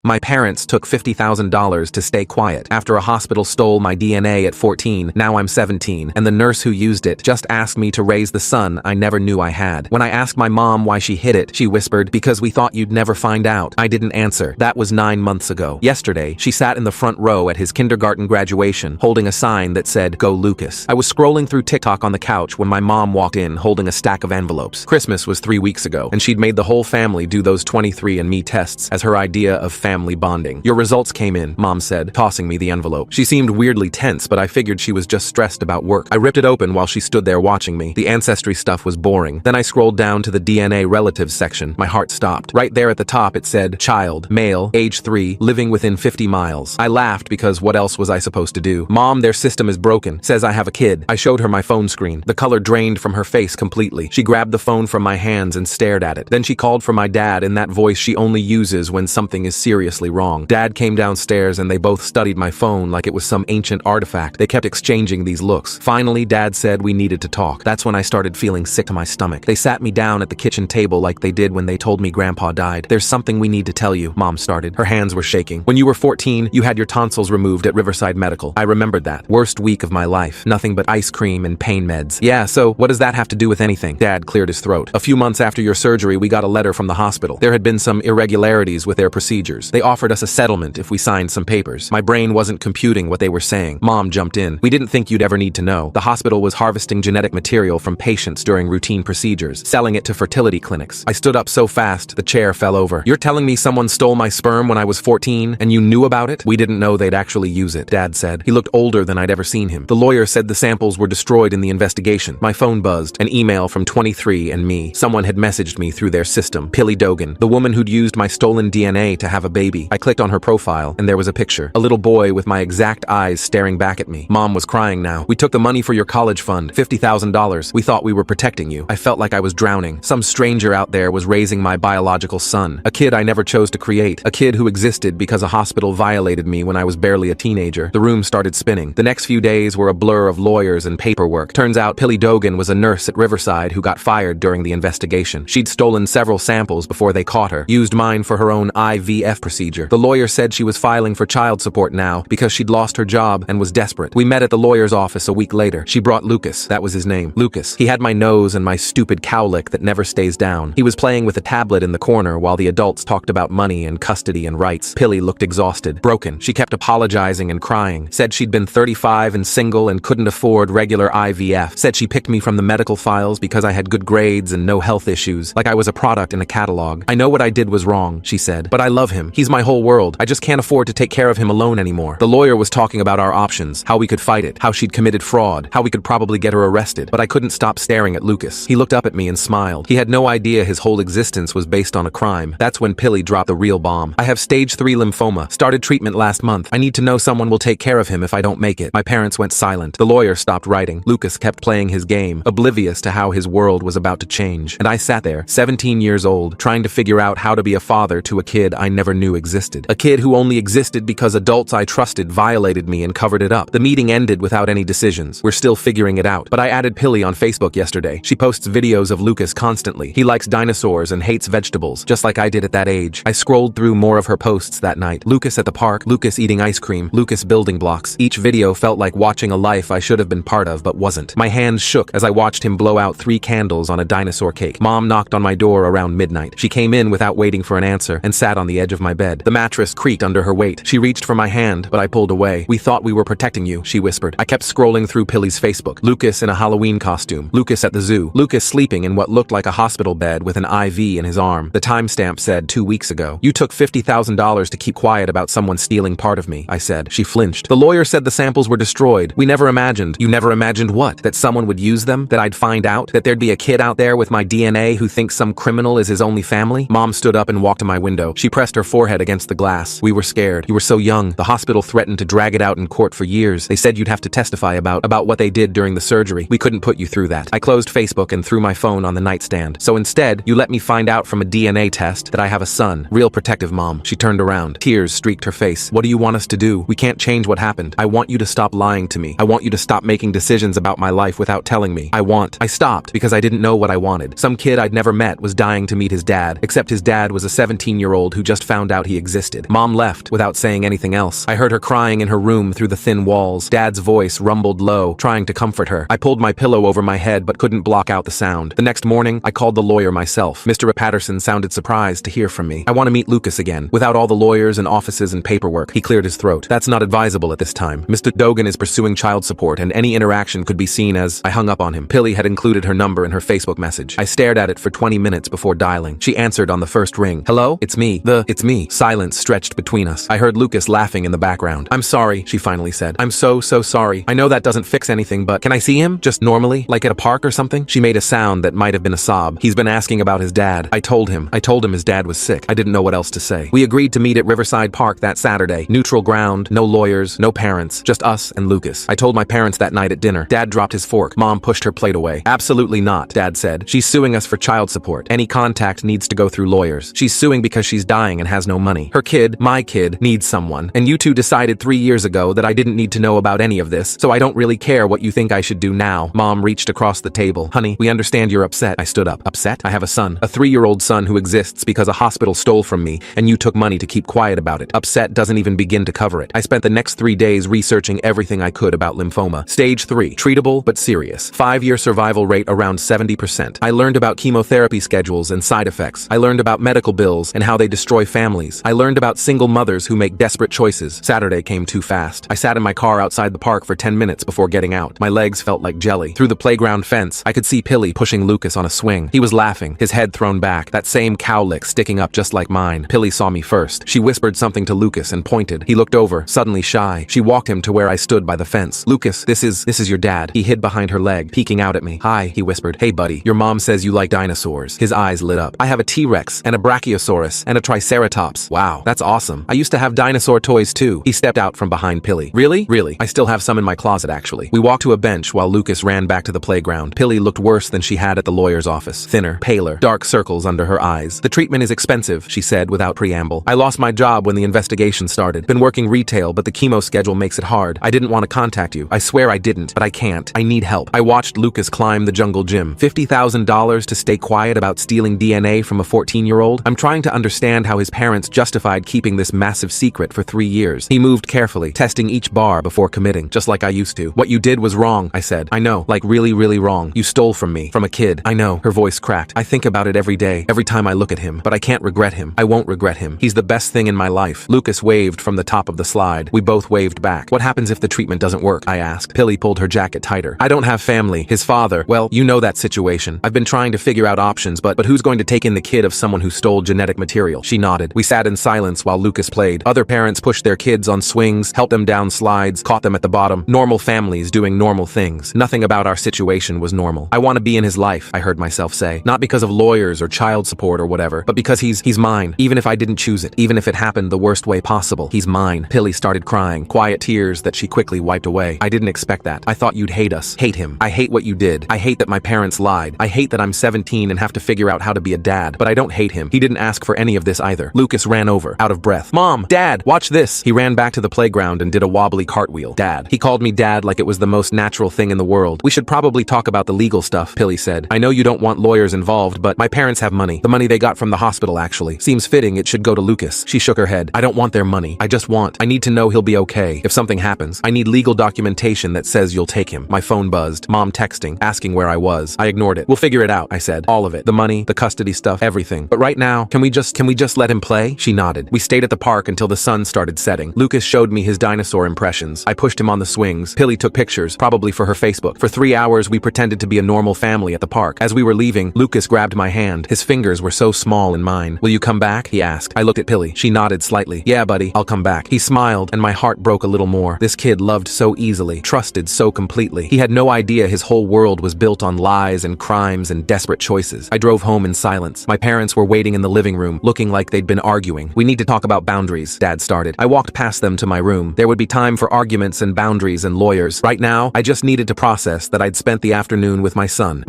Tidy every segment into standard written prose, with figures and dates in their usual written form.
My parents took $50,000 to stay quiet after a hospital stole my DNA at 14, now I'm 17, and the nurse who used it just asked me to raise the son I never knew I had. When I asked my mom why she hid it, she whispered, "Because we thought you'd never find out." I didn't answer. That was 9 months ago. Yesterday, she sat in the front row at his kindergarten graduation, holding a sign that said, "Go Lucas." I was scrolling through TikTok on the couch when my mom walked in holding a stack of envelopes. Christmas was 3 weeks ago, and she'd made the whole family do those 23andMe tests as her idea of family bonding. "Your results came in," Mom said, tossing me the envelope. She seemed weirdly tense, but I figured she was just stressed about work. I ripped it open while she stood there watching me. The ancestry stuff was boring. Then I scrolled down to the DNA relatives section. My heart stopped. Right there at the top it said, "Child, male, age 3, living within 50 miles. I laughed because what else was I supposed to do? "Mom, their system is broken. Says I have a kid." I showed her my phone screen. The color drained from her face completely. She grabbed the phone from my hands and stared at it. Then she called for my dad in that voice she only uses when something is seriously wrong. Dad came downstairs and they both studied my phone like it was some ancient artifact. They kept exchanging these looks. Finally, Dad said we needed to talk. That's when I started feeling sick to my stomach. They sat me down at the kitchen table like they did when they told me Grandpa died. "There's something we need to tell you," Mom started. Her hands were shaking. "When you were 14, you had your tonsils removed at Riverside Medical." I remembered that. Worst week of my life. Nothing but ice cream and pain meds. "Yeah, so what does that have to do with anything?" Dad cleared his throat. "A few months after your surgery, we got a letter from the hospital. There had been some irregularities with their procedures. They offered us a settlement if we signed some papers." My brain wasn't computing what they were saying. Mom jumped in. "We didn't think you'd ever need to know. The hospital was harvesting genetic material from patients during routine procedures, selling it to fertility clinics." I stood up so fast, the chair fell over. "You're telling me someone stole my sperm when I was 14, and you knew about it?" "We didn't know they'd actually use it," Dad said. He looked older than I'd ever seen him. "The lawyer said the samples were destroyed in the investigation." My phone buzzed. An email from 23andMe. Someone had messaged me through their system. Pili Dogan, the woman who'd used my stolen DNA to have a baby. I clicked on her profile, and there was a picture. A little boy with my exact eyes staring back at me. Mom was crying now. "We took the money for your college fund, $50,000. We thought we were protecting you." I felt like I was drowning. Some stranger out there was raising my biological son. A kid I never chose to create. A kid who existed because a hospital violated me when I was barely a teenager. The room started spinning. The next few days were a blur of lawyers and paperwork. Turns out Pili Dogan was a nurse at Riverside who got fired during the investigation. She'd stolen several samples before they caught her. Used mine for her own IVF procedure. The lawyer said she was filing for child support now because she'd lost her job and was desperate. We met at the lawyer's office a week later. She brought Lucas. That was his name. Lucas. He had my nose and my stupid cowlick that never stays down. He was playing with a tablet in the corner while the adults talked about money and custody and rights. Pili looked exhausted, broken. She kept apologizing and crying. Said she'd been 35 and single and couldn't afford regular IVF. Said she picked me from the medical files because I had good grades and no health issues, like I was a product in a catalog. "I know what I did was wrong," she said, "but I love him. He's my whole world. I just can't afford to take care of him alone anymore." The lawyer was talking about our options, how we could fight it, how she'd committed fraud, how we could probably get her arrested, but I couldn't stop staring at Lucas. He looked up at me and smiled. He had no idea his whole existence was based on a crime. That's when Pili dropped the real bomb. "I have stage 3 lymphoma. Started treatment last month. I need to know someone will take care of him if I don't make it." My parents went silent. The lawyer stopped writing. Lucas kept playing his game, oblivious to how his world was about to change. And I sat there, 17 years old, trying to figure out how to be a father to a kid I never knew existed. A kid who only existed because adults I trusted violated me and covered it up. The meeting ended without any decisions. We're still figuring it out. But I added Pili on Facebook yesterday. She posts videos of Lucas constantly. He likes dinosaurs and hates vegetables, just like I did at that age. I scrolled through more of her posts that night. Lucas at the park, Lucas eating ice cream, Lucas building blocks. Each video felt like watching a life I should have been part of but wasn't. My hands shook as I watched him blow out 3 candles on a dinosaur cake. Mom knocked on my door around midnight. She came in without waiting for an answer and sat on the edge of my bed. The mattress creaked under her weight. She reached for my hand, but I pulled away. "We thought we were protecting you," she whispered. I kept scrolling through Pili's Facebook. Lucas in a Halloween costume. Lucas at the zoo. Lucas sleeping in what looked like a hospital bed with an IV in his arm. The timestamp said 2 weeks ago. "You took $50,000 to keep quiet about someone stealing part of me," I said. She flinched. "The lawyer said the samples were destroyed. We never imagined." "You never imagined what? That someone would use them? That I'd find out? That there'd be a kid out there with my DNA who thinks some criminal is his only family?" Mom stood up and walked to my window. She pressed her forehead against the glass. "We were scared. You were so young. The hospital threatened to drag it out in court for years. They said you'd have to testify about what they did during the surgery. We couldn't put you through that." I closed Facebook and threw my phone on the nightstand. "So instead, you let me find out from a DNA test that I have a son. Real protective, Mom." She turned around. Tears streaked her face. "What do you want us to do? We can't change what happened. I want you to stop lying to me. I want you to stop making decisions about my life without telling me. I stopped because I didn't know what I wanted. Some kid I'd never met was dying to meet his dad, except his dad was a 17-year-old who just found out he existed. Mom left without saying anything else. I heard her crying in her room through the thin walls. Dad's voice rumbled low, trying to comfort her. I pulled my pillow over my head but couldn't block out the sound. The next morning, I called the lawyer myself. Mr. Patterson sounded surprised to hear from me. I want to meet Lucas again. Without all the lawyers and offices and paperwork. He cleared his throat. That's not advisable at this time. Mr. Dogan is pursuing child support and any interaction could be seen as... I hung up on him. Pilly had included her number in her Facebook message. I stared at it for 20 minutes before dialing. She answered on the first ring. Hello? It's me. It's me. Silence stretched between us. I heard Lucas laughing in the background. I'm sorry, she finally said. I'm so sorry. I know that doesn't fix anything, but can I see him? Just normally? Like at a park or something? She made a sound that might have been a sob. He's been asking about his dad. I told him his dad was sick. I didn't know what else to say. We agreed to meet at Riverside Park that Saturday. Neutral ground, no lawyers, no parents, just us and Lucas. I told my parents that night at dinner. Dad dropped his fork. Mom pushed her plate away. Absolutely not, Dad said. She's suing us for child support. Any contact needs to go through lawyers. She's suing because she's dying and has no money. Her kid, my kid, needs someone. And you two decided 3 years ago that I didn't need to know about any of this, so I don't really care what you think I should do now. Mom reached across the table. Honey, we understand you're upset. I stood up. Upset? I have a son. A 3-year-old son who exists because a hospital stole from me and you took money to keep quiet about it. Upset doesn't even begin to cover it. I spent the next 3 days researching everything I could about lymphoma. Stage 3. Treatable but serious. 5-year survival rate around 70%. I learned about chemotherapy schedules and side effects. I learned about medical bills and how they destroy families. I learned about single mothers who make desperate choices. Saturday came too fast. I sat in my car outside the park for 10 minutes before getting out. My legs felt like jelly. Through the playground fence, I could see Pilly pushing Lucas on a swing. He was laughing, his head thrown back, that same cowlick sticking up just like mine. Pilly saw me first. She whispered something to Lucas and pointed. He looked over, suddenly shy. She walked him to where I stood by the fence. Lucas, this is your dad. He hid behind her leg, peeking out at me. Hi, he whispered. Hey buddy, your mom says you like dinosaurs. His eyes lit up. I have a T-Rex and a Brachiosaurus and a Triceratops. Wow, that's awesome. I used to have dinosaur toys too. He stepped out from behind Pilly. Really? Really. I still have some in my closet actually. We walked to a bench while Lucas ran back to the playground. Pilly looked worse than she had at the lawyer's office. Thinner, paler, dark circles under her eyes. The treatment is expensive, she said without preamble. I lost my job when the investigation started. Been working retail, but the chemo schedule makes it hard. I didn't want to contact you. I swear I didn't, but I can't. I need help. I watched Lucas climb the jungle gym. $50,000 to stay quiet about stealing DNA from a 14-year-old? I'm trying to understand how his parents justified keeping this massive secret for 3 years. He moved carefully, testing each bar before committing, just like I used to. What you did was wrong, I said. I know, like really, really wrong. You stole from me, from a kid. I know. Her voice cracked. I think about it every day, every time I look at him, but I can't regret him. I won't regret him. He's the best thing in my life. Lucas waved from the top of the slide. We both waved back. What happens if the treatment doesn't work? I asked. Pilly pulled her jacket tighter. I don't have family. His father, well, you know that situation. I've been trying to figure out options, but who's going to take in the kid of someone who stole genetic material? She nodded. We sat in silence while Lucas played. Other parents pushed their kids on swings, helped them down slides, caught them at the bottom. Normal families doing normal things. Nothing about our situation was normal. I want to be in his life, I heard myself say. Not because of lawyers or child support or whatever, but because he's mine. Even if I didn't choose it. Even if it happened the worst way possible. He's mine. Pilly started crying. Quiet tears that she quickly wiped away. I didn't expect that. I thought you'd hate us. Hate him. I hate what you did. I hate that my parents lied. I hate that I'm 17 and have to figure out how to be a dad. But I don't hate him. He didn't ask for any of this either. Lucas ran over, out of breath. Mom! Dad! Watch this! He ran back to the playground and did a wobbly cartwheel. Dad. He called me dad like it was the most natural thing in the world. We should probably talk about the legal stuff, Pilly said. I know you don't want lawyers involved, but my parents have money. The money they got from the hospital actually. Seems fitting it should go to Lucas. She shook her head. I don't want their money. I need to know he'll be okay. If something happens, I need legal documentation that says you'll take him. My phone buzzed. Mom texting, asking where I was. I ignored it. We'll figure it out, I said. All of it. The money, the custody stuff, everything. But right now, can we just let him play? She nodded. We stayed at the park until the sun started setting. Lucas showed me his dinosaur impressions. I pushed him on the swings. Pilly took pictures, probably for her Facebook. For 3 hours, we pretended to be a normal family at the park. As we were leaving, Lucas grabbed my hand. His fingers were so small in mine. Will you come back? He asked. I looked at Pilly. She nodded slightly. Yeah, buddy, I'll come back. He smiled, and my heart broke a little more. This kid loved so easily, trusted so completely. He had no idea his whole world was built on lies and crimes and desperate choices. I drove home in silence. My parents were waiting in the living room, looking like they'd been arguing. We need to talk about boundaries, Dad started. I walked past them to my room. There would be time for arguments and boundaries and lawyers. Right now, I just needed to process that I'd spent the afternoon with my son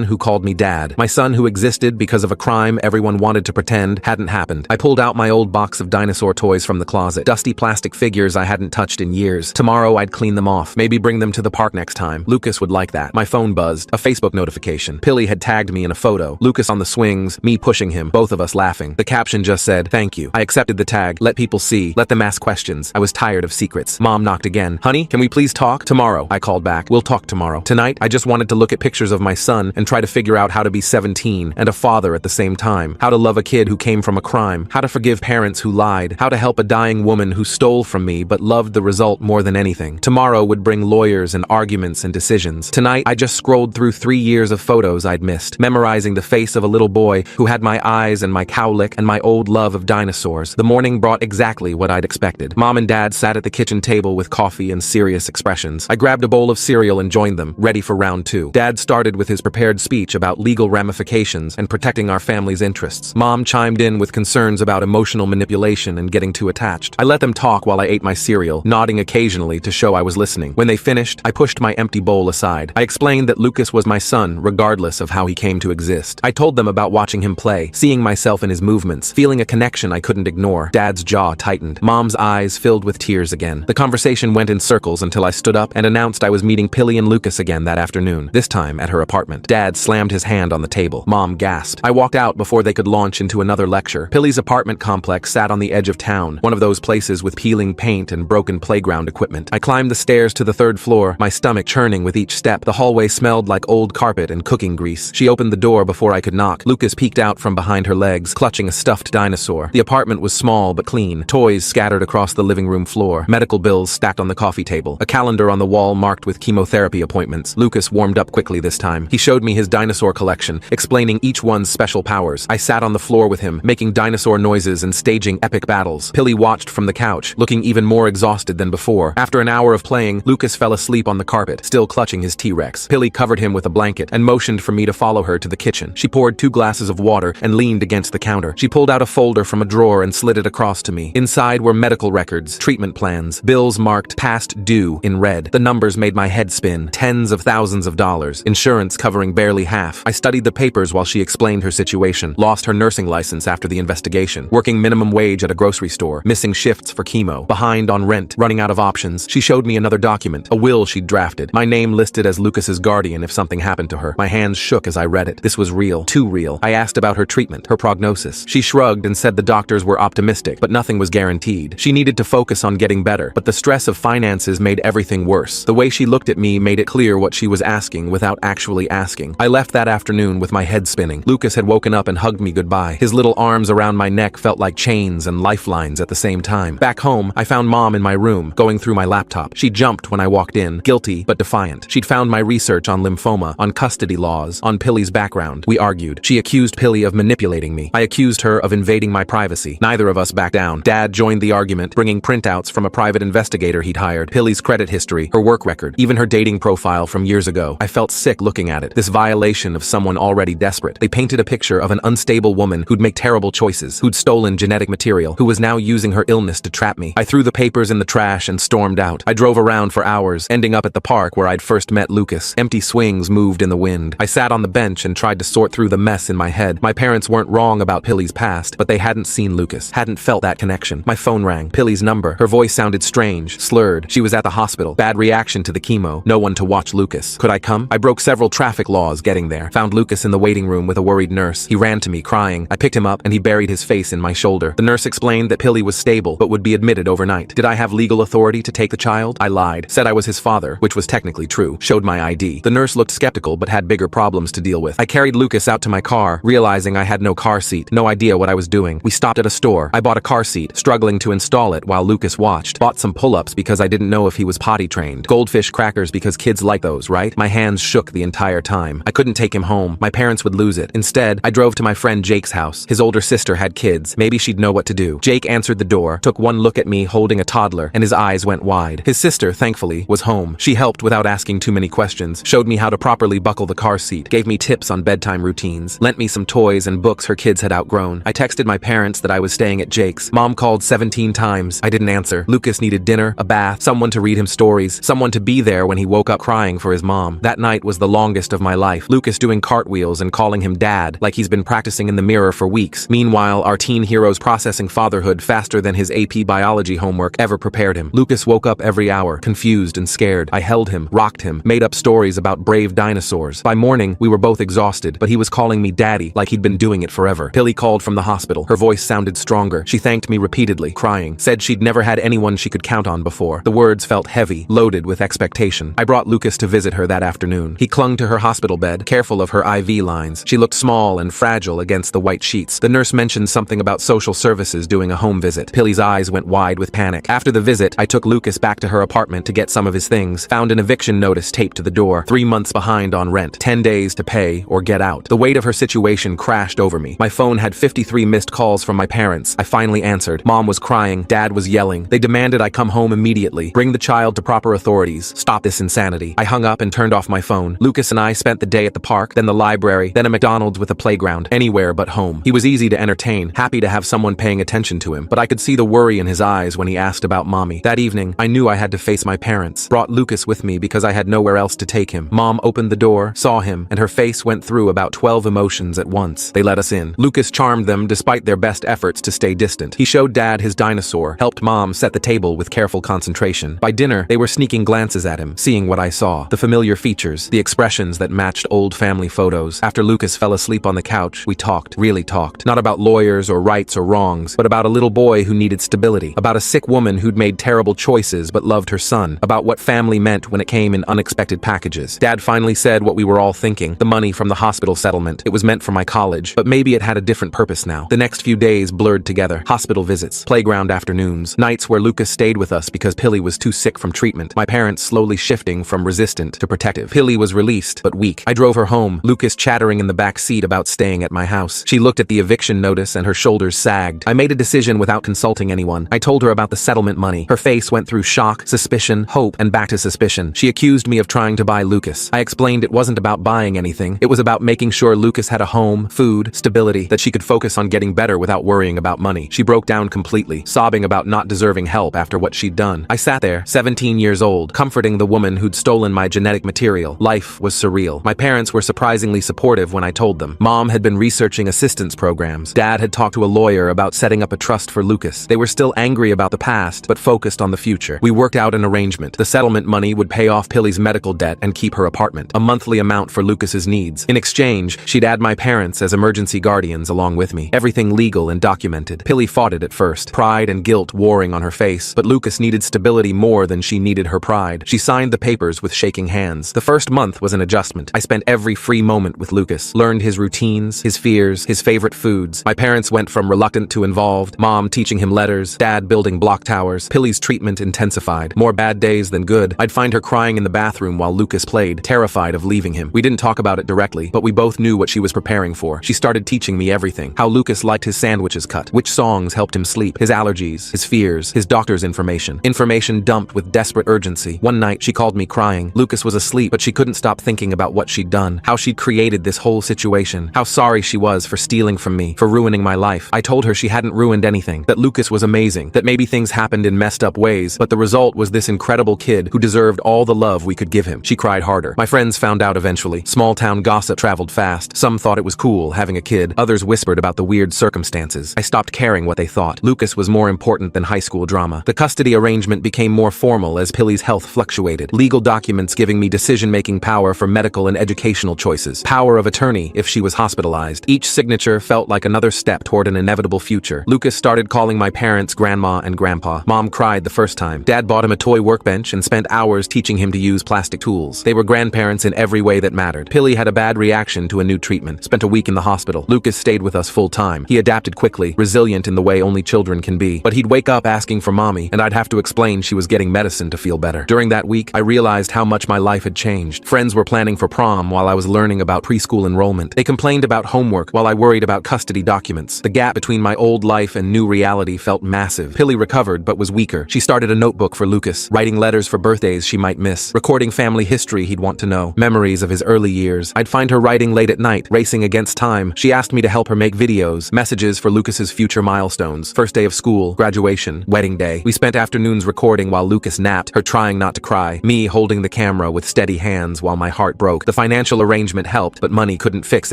who called me dad, my son who existed because of a crime everyone wanted to pretend hadn't happened. I pulled out my old box of dinosaur toys from the closet, dusty plastic figures I hadn't touched in years. Tomorrow I'd clean them off, maybe bring them to the park next time. Lucas would like that. My phone buzzed, a Facebook notification. Pilly had tagged me in a photo. Lucas on the swings, me pushing him, both of us laughing. The caption just said, said, "Thank you." I accepted the tag. Let people see. Let them ask questions. I was tired of secrets. Mom knocked again. "Honey, can we please talk?" "Tomorrow," I called back. "We'll talk tomorrow. Tonight, I just wanted to look at pictures of my son and try to figure out how to be 17 and a father at the same time. How to love a kid who came from a crime. How to forgive parents who lied. How to help a dying woman who stole from me but loved the result more than anything. Tomorrow would bring lawyers and arguments and decisions. Tonight, I just scrolled through 3 years of photos I'd missed, memorizing the face of a little boy who had my eyes and my cowlick and my old love of dinosaurs. The morning brought exactly what I'd expected. Mom and Dad sat at the kitchen table with coffee and serious expressions. I grabbed a bowl of cereal and joined them, ready for round 2. Dad started with his prepared speech about legal ramifications and protecting our family's interests. Mom chimed in with concerns about emotional manipulation and getting too attached. I let them talk while I ate my cereal, nodding occasionally to show I was listening. When they finished, I pushed my empty bowl aside. I explained that Lucas was my son, regardless of how he came to exist. I told them about watching him play, seeing myself in his movements, feeling a connection I couldn't ignore. Dad's jaw tightened. Mom's eyes filled with tears again. The conversation went in circles until I stood up and announced I was meeting Pilly and Lucas again that afternoon, this time at her apartment. Dad slammed his hand on the table. Mom gasped. I walked out before they could launch into another lecture. Pilly's apartment complex sat on the edge of town, one of those places with peeling paint and broken playground equipment. I climbed the stairs to the 3rd floor, my stomach churning with each step. The hallway smelled like old carpet and cooking grease. She opened the door before I could knock. Lucas peeked out from behind her legs, clutching a stuffed dinosaur. The apartment was small but clean, toys scattered across the living room floor, medical bills stacked on the coffee table, a calendar on the wall marked with chemotherapy appointments. Lucas warmed up quickly this time. He showed me his dinosaur collection, explaining each one's special powers. I sat on the floor with him, making dinosaur noises and staging epic battles. Pilly watched from the couch, looking even more exhausted than before. After an hour of playing, Lucas fell asleep on the carpet, still clutching his T-Rex. Pilly covered him with a blanket and motioned for me to follow her to the kitchen. She poured 2 glasses of water and leaned against the counter. She pulled out a folder from a drawer and slid it across to me. Inside were medical records, treatment plans, bills marked past due in red. The numbers made my head spin. Tens of thousands of dollars, insurance covering barely half. I studied the papers while she explained her situation. Lost her nursing license after the investigation. Working minimum wage at a grocery store. Missing shifts for chemo. Behind on rent. Running out of options. She showed me another document. A will she'd drafted. My name listed as Lucas's guardian if something happened to her. My hands shook as I read it. This was real. Too real. I asked about her treatment, her prognosis. She shrugged and said the doctors were optimistic, but nothing was guaranteed. She needed to focus on getting better, but the stress of finances made everything worse. The way she looked at me made it clear what she was asking without actually asking. I left that afternoon with my head spinning. Lucas had woken up and hugged me goodbye. His little arms around my neck felt like chains and lifelines at the same time. Back home, I found Mom in my room, going through my laptop. She jumped when I walked in, guilty but defiant. She'd found my research on lymphoma, on custody laws, on Pilly's background. We argued. She accused Pilly of manipulating me. I accused her of invading my privacy. Neither of us backed down. Dad joined the argument, bringing printouts from a private investigator he'd hired, Pilly's credit history, her work record, even her dating profile from years ago. I felt sick looking at it. This violation of someone already desperate. They painted a picture of an unstable woman who'd make terrible choices, who'd stolen genetic material, who was now using her illness to trap me. I threw the papers in the trash and stormed out. I drove around for hours, ending up at the park where I'd first met Lucas. Empty swings moved in the wind. I sat on the bench and tried to sort through the mess in my head. My parents weren't wrong about Pilly's past, but they hadn't seen Lucas, hadn't felt that connection. My phone rang. Pilly's number. Her voice sounded strange, slurred. She was at the hospital. Bad reaction to the chemo. No one to watch Lucas. Could I come? I broke several traffic laws getting there. Found Lucas in the waiting room with a worried nurse. He ran to me, crying. I picked him up and he buried his face in my shoulder. The nurse explained that Pilly was stable, but would be admitted overnight. Did I have legal authority to take the child? I lied. Said I was his father, which was technically true. Showed my ID. The nurse looked skeptical but had bigger problems to deal with. I carried Lucas out to my car, realizing I had no car seat. No idea what I was doing. We stopped at a store. I bought a car seat, struggling to install it while Lucas watched. Bought some pull-ups because I didn't know if he was potty trained. Goldfish crackers because kids like those, right? My hands shook the entire time. I couldn't take him home. My parents would lose it. Instead, I drove to my friend Jake's house. His older sister had kids. Maybe she'd know what to do. Jake answered the door, took one look at me holding a toddler, and his eyes went wide. His sister, thankfully, was home. She helped without asking too many questions, showed me how to properly buckle the car seat, gave me tips on bedtime routines, lent me some toys and books her kids had outgrown. I texted my parents that I was staying at Jake's. Mom called 17 times. I didn't answer. Lucas needed dinner, a bath, someone to read him stories, someone to be there when he woke up crying for his mom. That night was the longest of my life. Lucas doing cartwheels and calling him dad, like he's been practicing in the mirror for weeks. Meanwhile, our teen hero's processing fatherhood faster than his AP biology homework ever prepared him. Lucas woke up every hour, confused and scared. I held him, rocked him, made up stories about brave dinosaurs. By morning, we were both exhausted, but he was calling me daddy like he'd been doing it forever. Pilly called from the hospital. Her voice sounded stronger. She thanked me repeatedly, crying, said she'd never had anyone she could count on before. The words felt heavy, loaded with expectation. I brought Lucas to visit her that afternoon. He clung to her hospital bed, careful of her IV lines. She looked small and fragile against the white sheets. The nurse mentioned something about social services doing a home visit. Pilly's eyes went wide with panic. After the visit, I took Lucas back to her apartment to get some of his things, found an eviction notice taped to the door, 3 months behind on rent, 10 days to pay or get out. The weight of her situation crashed over me. My phone had 53 missed calls from my parents. I finally answered. Mom was crying. Dad was yelling. They demanded I come home immediately, bring the child to proper authorities, stop this insanity. I hung up and turned off my phone. Lucas and I spent the day at the park, then the library, then a McDonald's with a playground, anywhere but home. He was easy to entertain, happy to have someone paying attention to him, but I could see the worry in his eyes when he asked about Mommy. That evening, I knew I had to face my parents. Brought Lucas with me because I had nowhere else to take him. Mom opened the door, saw him, and her face went through about 12 emotions at once. They let us in. Lucas charmed them despite their best efforts to stay distant. He showed Dad his dinosaur, helped Mom set the table with careful concentration. By dinner, they were sneaking glances at him, seeing what I saw. The familiar features, the expressions that matched old family photos. After Lucas fell asleep on the couch, we talked, really talked. Not about lawyers or rights or wrongs, but about a little boy who needed stability. About a sick woman who'd made terrible choices but loved her son. About what family meant when it came in unexpected packages. Dad finally said what we were all thinking. The money from the hospital settlement. It was meant for my college, but maybe it had a different purpose now. The next few days blurred together. Hospital visits, playground afternoons, nights where Lucas stayed with us because Pilly was too sick from treatment. My parents slowly shifting from resistant to protective. Pilly was released, but weak. I drove her home, Lucas chattering in the back seat about staying at my house. She looked at the eviction notice and her shoulders sagged. I made a decision without consulting anyone. I told her about the settlement money. Her face went through shock, suspicion, hope, and back to suspicion. She accused me of trying to buy Lucas. I explained it wasn't about buying anything. It was about making sure Lucas had a home, food, stability, that she could focus on getting better without worrying about money. She broke down completely, sobbing about not deserving help after what she'd done. I sat there, 17 years old, comforting the woman who'd stolen my genetic material. Life was surreal. My parents were surprisingly supportive when I told them. Mom had been researching assistance programs. Dad had talked to a lawyer about setting up a trust for Lucas. They were still angry about the past, but focused on the future. We worked out an arrangement. The settlement money would pay off Pilly's medical debt and keep her apartment. A monthly amount for Lucas's needs. In exchange, she'd add my parents as emergency guardians along with me. Everything legal and documented. Pilly fought it at first, pride and guilt warring on her face, but Lucas needed stability more than she needed her pride. She signed the papers with shaking hands. The first month was an adjustment. I spent every free moment with Lucas, learned his routines, his fears, his favorite foods. My parents went from reluctant to involved, Mom teaching him letters, Dad building block towers. Pilly's treatment intensified. More bad days than good. I'd find her crying in the bathroom while Lucas played, terrified of leaving him. We didn't talk about it directly, but we both knew what she was preparing for. She started teaching me everything. How Lucas liked his sandwiches cut, which songs helped him sleep, his allergies, his fears, his doctor's information. Information dumped with desperate urgency. One night, she called me crying. Lucas was asleep, but she couldn't stop thinking about what she'd done, how she'd created this whole situation, how sorry she was for stealing from me, for ruining my life. I told her she hadn't ruined anything, that Lucas was amazing, that maybe things happened in messed up ways, but the result was this incredible kid who deserved all the love we could give him. She cried harder. My friends found out eventually. Small town gossip traveled fast. Some thought it was cool having a kid. Others whispered about the weird circumstances. I stopped caring what they thought. Lucas was more important than high school drama. The custody arrangement became more formal as Pilly's health fluctuated. Legal documents giving me decision-making power for medical and educational choices. Power of attorney if she was hospitalized. Each signature felt like another step toward an inevitable future. Lucas started calling my parents grandma and grandpa. Mom cried the first time. Dad bought him a toy workbench and spent hours teaching him to use plastic tools. They were grandparents in every way that mattered. Pilly had a bad reaction to a new treatment. Spent a week in the hospital. Lucas stayed with us full time. He adapted quickly, resilient in the way only children can be. But he'd wake up asking for Mommy, and I'd have to explain she was getting medicine to feel better. During that week, I realized how much my life had changed. Friends were planning for prom while I was learning about preschool enrollment. They complained about homework while I worried about custody documents. The gap between my old life and new reality felt massive. Pilly recovered but was weaker. She started a notebook for Lucas, writing letters for birthdays she might miss, recording family history he'd want to know, memories of his early years. I'd find her writing late at night, racing against time. She asked me to help her make videos, messages for Lucas's future milestones, first day of school, graduation, wedding day. We spent afternoons recording while Lucas napped, her trying not to cry, me holding the camera with steady hands while my heart broke. The financial arrangement helped, but money couldn't fix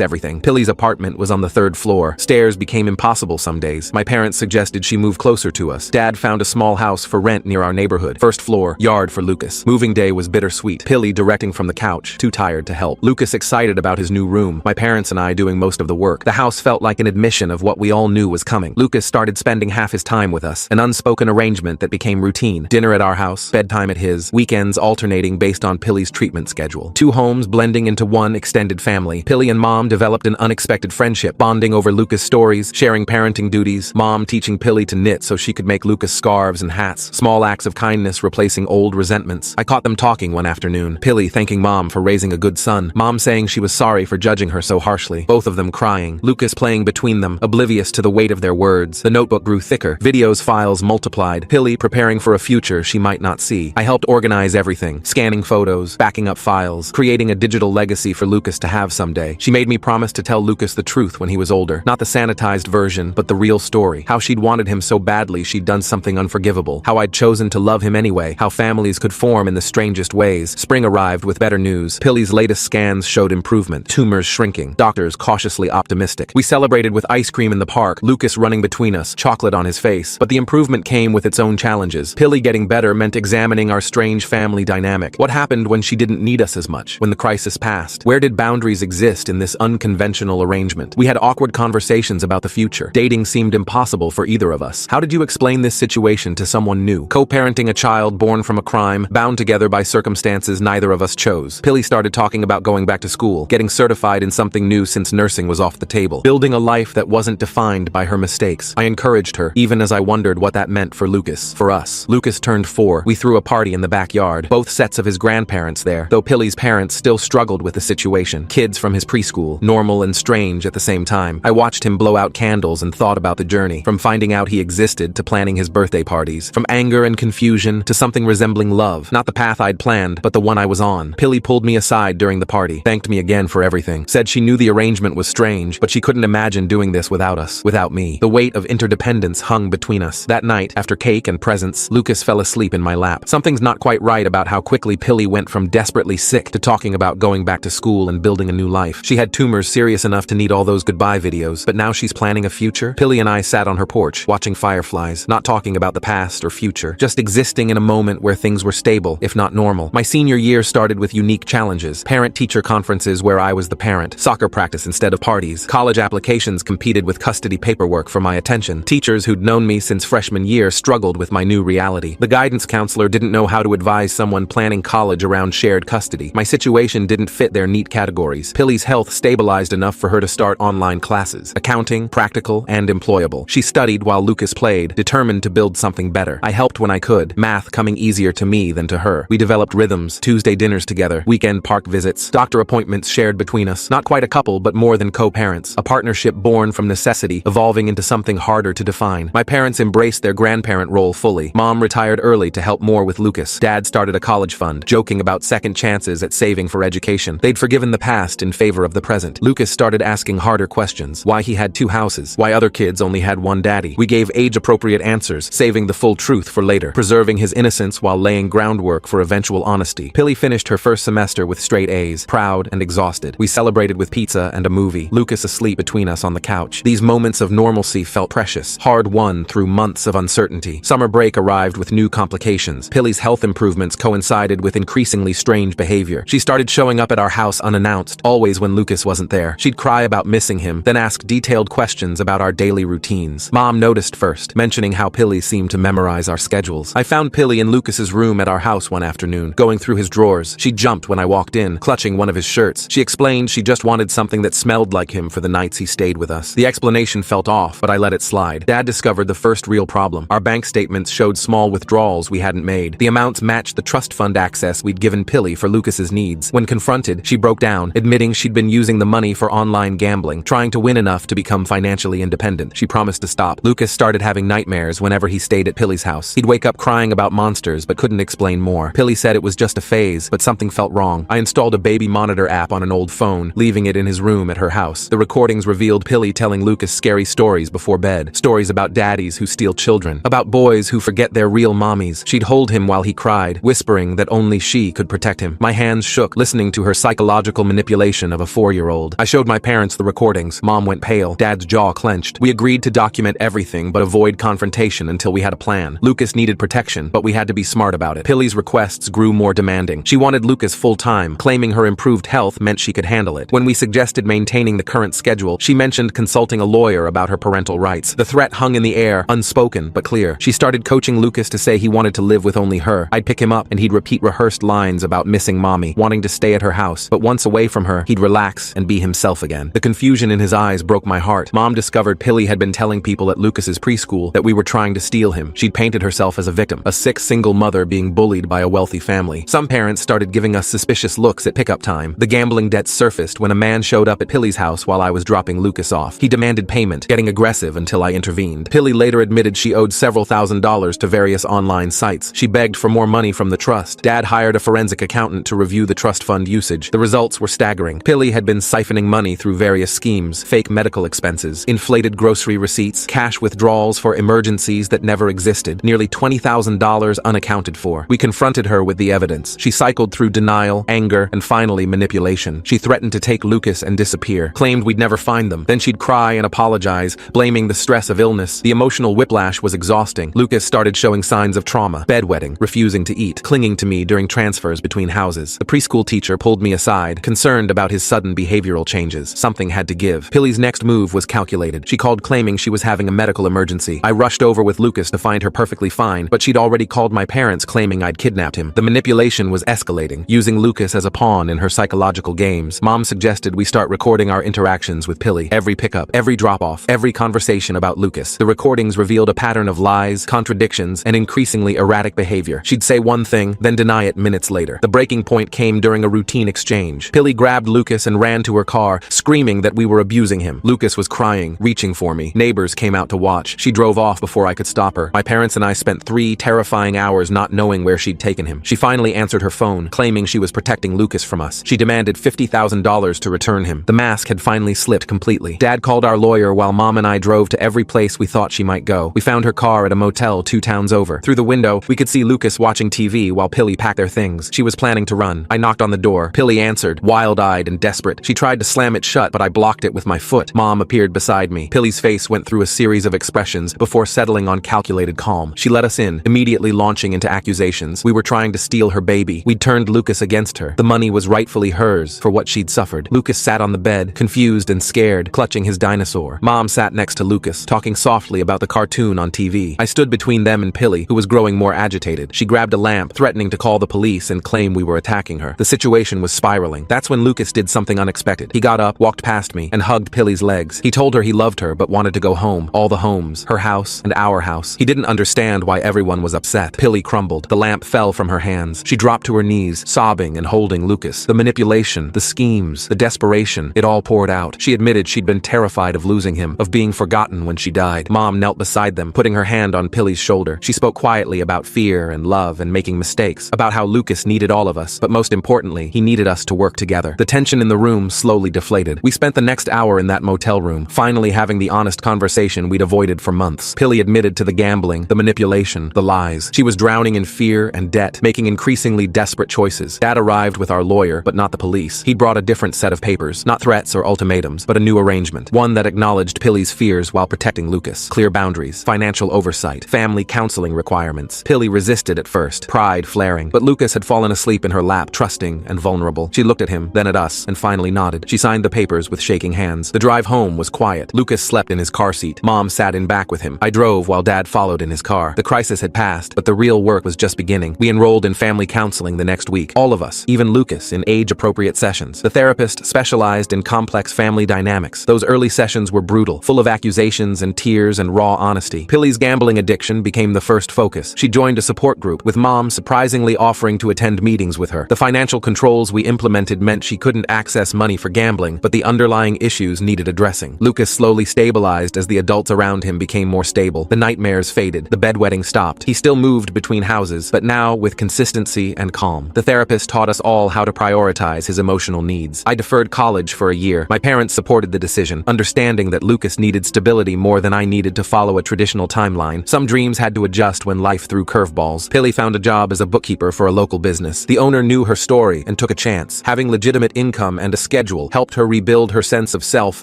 everything. Pilly's apartment was on the 3rd floor. Stairs became impossible some days. My parents suggested she move closer to us. Dad found a small house for rent near our neighborhood. 1st floor, yard for Lucas. Moving day was bittersweet. Pilly directing from the couch, too tired to help. Lucas excited about his new room. My parents and I doing most of the work. The house felt like an admission of what what we all knew was coming. Lucas started spending half his time with us, an unspoken arrangement that became routine. Dinner at our house, bedtime at his, weekends alternating based on Pilly's treatment schedule. Two homes blending into one extended family. Pilly and Mom developed an unexpected friendship, bonding over Lucas stories, sharing parenting duties, Mom teaching Pilly to knit so she could make Lucas scarves and hats, small acts of kindness replacing old resentments. I caught them talking one afternoon, Pilly thanking Mom for raising a good son, Mom saying she was sorry for judging her so harshly, both of them crying, Lucas playing between them, oblivious to the weight of their words. The notebook grew thicker, videos files multiplied, Pilly preparing for a future she might not see. I helped organize everything, scanning photos, backing up files, creating a digital legacy for Lucas to have someday. She made me promise to tell Lucas the truth when he was older, not the sanitized version, but the real story, how she'd wanted him so badly she'd done something unforgivable, how I'd chosen to love him anyway, how families could form in the strangest ways. Spring arrived with better news. Pilly's latest scans showed improvement, tumors shrinking, doctors cautiously optimistic. We celebrated with ice cream in the park, Lucas running between us, chocolate on his face. But the improvement came with its own challenges. Pilly getting better meant examining our strange family dynamic. What happened when she didn't need us as much, when the crisis passed? Where did boundaries exist in this unconventional arrangement? We had awkward conversations about the future. Dating seemed impossible for either of us. How did you explain this situation to someone new? Co-parenting a child born from a crime, bound together by circumstances neither of us chose. Pilly started talking about going back to school, getting certified in something new since nursing was off the table, building a life that wasn't defined by her mistakes. I encouraged her, even as I wondered what that meant for Lucas, for us. Lucas turned 4. We threw a party in the backyard, both sets of his grandparents there, though Pilly's parents still struggled with the situation. Kids from his preschool, normal and strange at the same time. I watched him blow out candles and thought about the journey, from finding out he existed to planning his birthday parties, from anger and confusion to something resembling love, not the path I'd planned, but the one I was on. Pilly pulled me aside during the party, thanked me again for everything, said she knew the arrangement was strange, but she couldn't imagine doing this without us, without me. The weight of interdependence hung between us. That night, after cake and presents, Lucas fell asleep in my lap. Something's not quite right about how quickly Pilly went from desperately sick to talking about going back to school and building a new life. She had tumors serious enough to need all those goodbye videos, but now she's planning a future? Pilly and I sat on her porch, watching fireflies, not talking about the past or future, just existing in a moment where things were stable, if not normal. My senior year started with unique challenges. Parent-teacher conferences where I was the parent, soccer practice instead of parties, college applications competed with custody paperwork for my attention. Teachers who'd known me since freshman year struggled with my new reality. The guidance counselor didn't know how to advise someone planning college around shared custody. My situation didn't fit their neat categories. Pilly's health stabilized enough for her to start online classes, accounting, practical, and employable. She studied while Lucas played, determined to build something better. I helped when I could, math coming easier to me than to her. We developed rhythms, Tuesday dinners together, weekend park visits, doctor appointments shared between us. Not quite a couple, but more than co-parents. A partnership born from necessity, evolving into something harder to define. My parents embraced their grandparent role fully. Mom retired early to help more with Lucas. Dad started a college fund, joking about second chances at saving for education. They'd forgiven the past in favor of the present. Lucas started asking harder questions. Why he had 2 houses. Why other kids only had 1 daddy. We gave age-appropriate answers, saving the full truth for later, preserving his innocence while laying groundwork for eventual honesty. Pilly finished her first semester with straight A's, proud and exhausted. We celebrated with pizza and a movie, Lucas asleep between us on the couch. These moments of normalcy felt precious, hard-won through months of uncertainty. Summer break arrived with new complications. Pilly's health improvements coincided with increasingly strange behavior. She started showing up at our house unannounced, always when Lucas wasn't there. She'd cry about missing him, then ask detailed questions about our daily routines. Mom noticed first, mentioning how Pilly seemed to memorize our schedules. I found Pilly in Lucas's room at our house one afternoon, going through his drawers. She jumped when I walked in, clutching one of his shirts. She explained she just wanted something that smelled like him for the nights he stayed with us. The explanation felt off, but I let it slide. Dad discovered the first real problem. Our bank statements showed small withdrawals we hadn't made. The amounts matched the trust fund access we'd given Pilly for Lucas's needs. When confronted, she broke down, admitting she'd been using the money for online gambling, trying to win enough to become financially independent. She promised to stop. Lucas started having nightmares whenever he stayed at Pilly's house. He'd wake up crying about monsters but couldn't explain more. Pilly said it was just a phase, but something felt wrong. I installed a baby monitor app on an old phone, leaving it in his room at her house. The recordings revealed Pilly telling Lucas scary stories before bed. Stories about daddies who steal children, about boys who forget their real mommies. She'd hold him while he cried, whispering that only she could protect him. My hands shook, listening to her psychological manipulation of a 4-year-old. I showed my parents the recordings. Mom went pale. Dad's jaw clenched. We agreed to document everything but avoid confrontation until we had a plan. Lucas needed protection, but we had to be smart about it. Pilly's requests grew more demanding. She wanted Lucas full-time, claiming her improved health meant she could handle it. When we suggested maintaining the current schedule, she mentioned consulting a lawyer about her parental rights. The threat hung in the air, unspoken but clear. She started coaching Lucas to say he wanted to live with only her. I'd pick him up and he'd repeat rehearsed lines about missing mommy, wanting to stay at her house, but once away from her, he'd relax and be himself again. The confusion in his eyes broke my heart. Mom discovered Pilly had been telling people at Lucas's preschool that we were trying to steal him. She'd painted herself as a victim, a sick single mother being bullied by a wealthy family. Some parents started giving us suspicious looks at pickup time. The gambling debts surfaced when a man showed up at Pilly's house while I was dropping Lucas off. He demanded payment, getting aggressive until I intervened. Pilly later admitted she owed several $1,000s to various online sites. She begged for more money from the trust. Dad hired a forensic accountant to review the trust fund usage. The results were staggering. Pilly had been siphoning money through various schemes, fake medical expenses, inflated grocery receipts, cash withdrawals for emergencies that never existed, nearly $20,000 unaccounted for. We confronted her with the evidence. She cycled through denial, anger, and finally manipulation. She threatened to take Lucas and disappear, claimed we'd never find them. Then she'd cry and apologize, blaming the stress of illness. The emotional whiplash was exhausting. Lucas started showing signs of trauma, bedwetting, refusing to eat, clinging to me during transfers between houses. The preschool teacher pulled me aside, concerned about his sudden behavioral changes. Something had to give. Pilly's next move was calculated. She called claiming she was having a medical emergency. I rushed over with Lucas to find her perfectly fine, but she'd already called my parents claiming I'd kidnapped him. The manipulation was escalating, using Lucas as a pawn in her psychological games. Mom suggested we start recording our interactions with Pilly. Every pickup, every drop-off, every conversation about Lucas. The recordings revealed a pattern of lies, contradictions, and increasingly erratic behavior. She'd say one thing, then deny it minutes later. The breaking point came during a routine exchange. Pilly grabbed Lucas and ran to her car, screaming that we were abusing him. Lucas was crying, reaching for me. Neighbors came out to watch. She drove off before I could stop her. My parents and I spent 3 terrifying hours not knowing where she'd taken him. She finally answered her phone, claiming she was protecting Lucas from us. She demanded $50,000 to return him. The mask had finally slipped completely. Dad called our lawyer while Mom and I drove to every place we thought she might go. We found her car at a motel 2 towns over. Through the window, we could see Lucas watching TV while Pilly packed their things. She was planning to run. I knocked on the door. Pilly answered, wild-eyed and desperate. She tried to slam it shut, but I blocked it with my foot. Mom appeared beside me. Pilly's face went through a series of expressions before settling on calculated calm. She let us in, immediately launching into accusations. We were trying to steal her baby. We'd turned Lucas against her. The money was rightfully hers for what she'd suffered. Lucas sat on the bed, confused and scared, clutching his dinosaur. Mom sat next to Lucas, talking softly about the cartoon on TV. I stood between them and Pilly, who was growing more agitated. She grabbed a lamp, threatening to call the police and claim we were attacking her. The situation was spiraling. That's when Lucas did something unexpected. He got up, walked past me, and hugged Pilly's legs. He told her he loved her but wanted to go home. All the homes, her house and our house. He didn't understand why everyone was upset. Pilly crumbled. The lamp fell from her hands. She dropped to her knees, sobbing and holding Lucas. The manipulation, the schemes, the desperation, it all poured out. She admitted she'd been terrified of losing him, of being forgotten when she died. Mom knelt beside them, putting her hand on Pilly's shoulder. She spoke quietly about fear and love and making mistakes, about how Lucas needed all of us, but most importantly, he needed us to work together. The tension in the room slowly deflated. We spent the next hour in that motel room, finally having the honest conversation we'd avoided for months. Pilly admitted to the gambling, the manipulation, the lies. She was drowning in fear and debt, making increasingly desperate choices. Dad arrived with our lawyer, but not the police. He brought a different set of papers, not threats or ultimatums, but a new arrangement, one that acknowledged Pilly's fears while protecting Lucas. Clear boundaries, financial oversight, family counseling requirements. Pilly resisted at first, pride flaring, but Lucas had fallen asleep in her lap, trusting and vulnerable. She looked at him, then at us, and finally nodded. She signed the papers with shaking hands. The drive home was quiet. Lucas slept in his car seat. Mom sat in back with him. I drove while Dad followed in his car. The crisis had passed, but the real work was just beginning. We enrolled in family counseling the next week. All of us, even Lucas, in age-appropriate sessions. The therapist specialized in complex family dynamics. Those early sessions were brutal, full of accusations and tears and raw honesty. Pilly's gambling addiction became the first focus. She joined a support group, with Mom surprisingly offering to attend meetings with her. The financial controls we implemented meant she couldn't access money for gambling, but the underlying issues needed addressing. Lucas slowly stabilized as the adults around him became more stable. The nightmares faded. The bedwetting stopped. He still moved between houses, but now with consistency and calm. The therapist taught us all how to prioritize his emotional needs. I deferred college for a year. My parents supported the decision, understanding that Lucas needed stability more than I needed to follow a traditional timeline. Some dreams had to adjust when life threw curveballs. Pilly found a job as a bookkeeper for a local business. The owner knew her story and took a chance. Having legitimate income and a schedule helped her rebuild her sense of self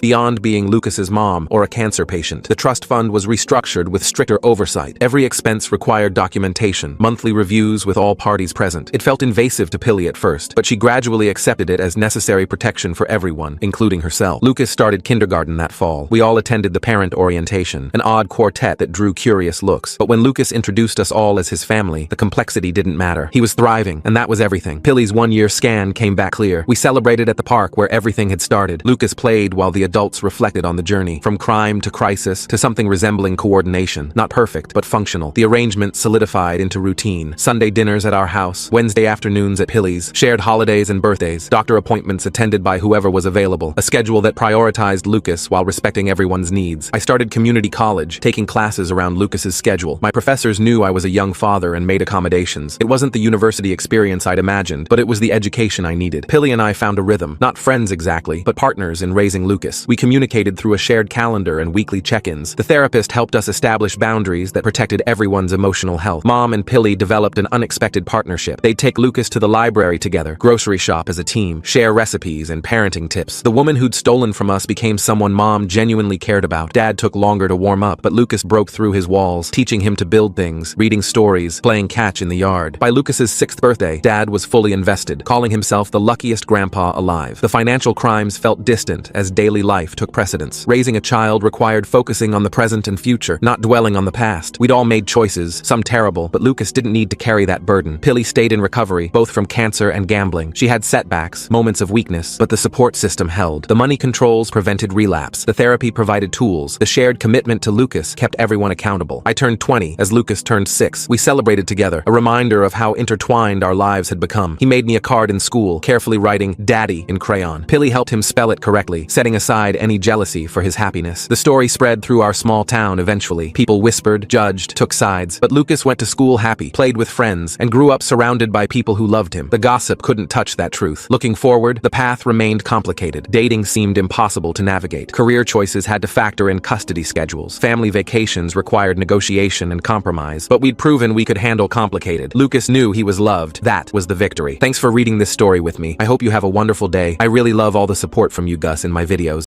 beyond being Lucas's mom or a cancer patient. The trust fund was restructured with stricter oversight. Every expense required documentation, monthly reviews with all parties present. It felt invasive to Pilly at first, but she gradually accepted it as necessary protection for everyone, including herself. Lucas started kindergarten that that fall. We all attended the parent orientation, an odd quartet that drew curious looks. But when Lucas introduced us all as his family, the complexity didn't matter. He was thriving, and that was everything. Pilly's one-year scan came back clear. We celebrated at the park where everything had started. Lucas played while the adults reflected on the journey, from crime to crisis to something resembling coordination. Not perfect, but functional. The arrangement solidified into routine. Sunday dinners at our house, Wednesday afternoons at Pilly's, shared holidays and birthdays, doctor appointments attended by whoever was available, a schedule that prioritized Lucas while respecting everyone's needs. I started community college, taking classes around Lucas's schedule. My professors knew I was a young father and made accommodations. It wasn't the university experience I'd imagined, but it was the education I needed. Pilly and I found a rhythm, not friends exactly, but partners in raising Lucas. We communicated through a shared calendar and weekly check-ins. The therapist helped us establish boundaries that protected everyone's emotional health. Mom and Pilly developed an unexpected partnership. They'd take Lucas to the library together, grocery shop as a team, share recipes and parenting tips. The woman who'd stolen from us became someone Mom genuinely cared about. Dad took longer to warm up, but Lucas broke through his walls, teaching him to build things, reading stories, playing catch in the yard. By Lucas's 6th birthday, Dad was fully invested, calling himself the luckiest grandpa alive. The financial crimes felt distant as daily life took precedence. Raising a child required focusing on the present and future, not dwelling on the past. We'd all made choices, some terrible, but Lucas didn't need to carry that burden. Pilly stayed in recovery, both from cancer and gambling. She had setbacks, moments of weakness, but the support system held. The money controls prevented relapse. The therapy provided tools. The shared commitment to Lucas kept everyone accountable. I turned 20 as Lucas turned 6. We celebrated together, a reminder of how intertwined our lives had become. He made me a card in school, carefully writing Daddy in crayon. Pilly helped him spell it correctly, setting aside any jealousy for his happiness. The story spread through our small town eventually. People whispered, judged, took sides, but Lucas went to school happy, played with friends, and grew up surrounded by people who loved him. The gossip couldn't touch that truth. Looking forward, the path remained complicated. Dating seemed impossible to navigate. Career choices had to factor in custody schedules. Family vacations required negotiation and compromise, but we'd proven we could handle complicated. Lucas knew he was loved. That was the victory. Thanks for reading this story with me. I hope you have a wonderful day. I really love all the support from you, Gus, in my videos.